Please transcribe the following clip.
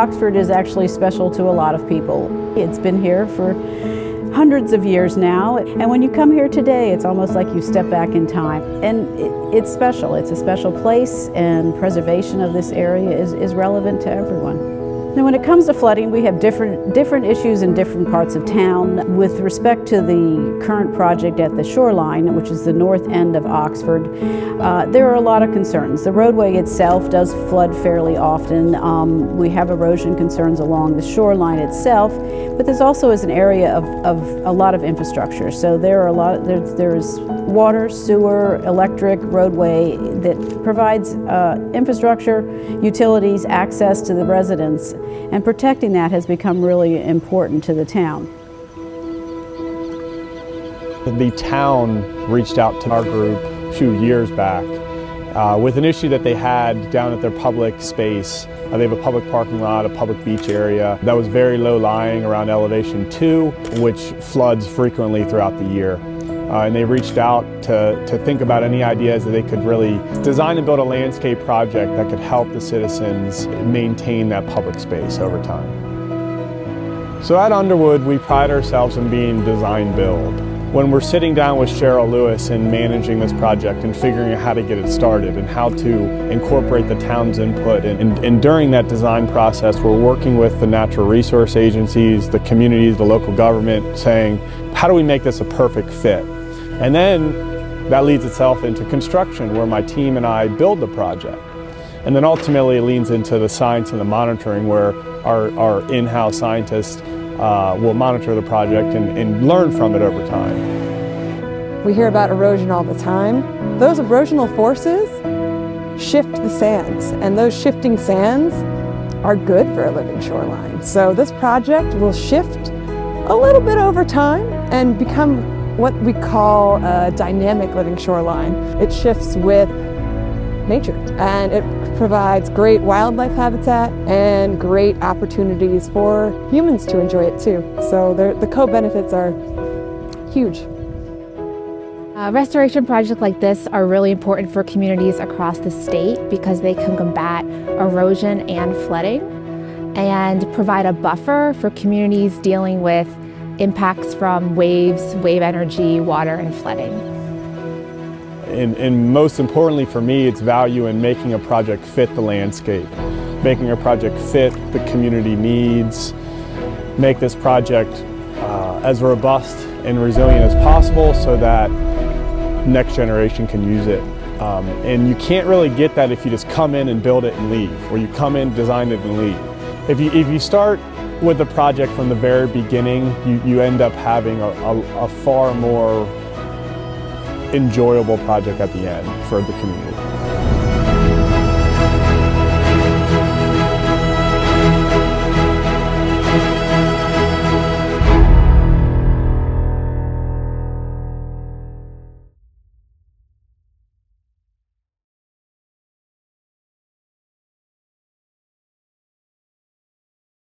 Oxford is actually special to a lot of people. It's been here for hundreds of years now, and when you come here today, it's almost like you step back in time. And it's special. It's a special place, and preservation of this area is relevant to everyone. Now, when it comes to flooding, we have different issues in different parts of town. With respect to the current project at the Shoreline, which is the north end of Oxford, there are a lot of concerns. The roadway itself does flood fairly often. We have erosion concerns along the shoreline itself, but there's also an area of a lot of infrastructure. So there's water, sewer, electric, roadway that provides infrastructure, utilities, access to the residents. And protecting that has become really important to the town. The town reached out to our group a few years back with an issue that they had down at their public space. They have a public parking lot, a public beach area that was very low lying around elevation 2, which floods frequently throughout the year. And they reached out to think about any ideas that they could really design and build a landscape project that could help the citizens maintain that public space over time. So at Underwood, we pride ourselves in being design-build. When we're sitting down with Cheryl Lewis and managing this project and figuring out how to get it started and how to incorporate the town's input, and during that design process, we're working with the natural resource agencies, the communities, the local government, saying, how do we make this a perfect fit? And then that leads itself into construction, where my team and I build the project. And then ultimately it leans into the science and the monitoring, where our in-house scientists will monitor the project and learn from it over time. We hear about erosion all the time. Those erosional forces shift the sands, and those shifting sands are good for a living shoreline. So this project will shift a little bit over time and become what we call a dynamic living shoreline. It shifts with nature, and it provides great wildlife habitat and great opportunities for humans to enjoy it too. So the co-benefits are huge. Restoration projects like this are really important for communities across the state because they can combat erosion and flooding and provide a buffer for communities dealing with impacts from waves, wave energy, water, and flooding. And most importantly for me, it's value in making a project fit the landscape, making a project fit the community needs, make this project as robust and resilient as possible so that next generation can use it. And you can't really get that if you just come in and build it and leave, or you come in, design it, and leave. If you start with the project from the very beginning, you end up having a far more enjoyable project at the end for the community.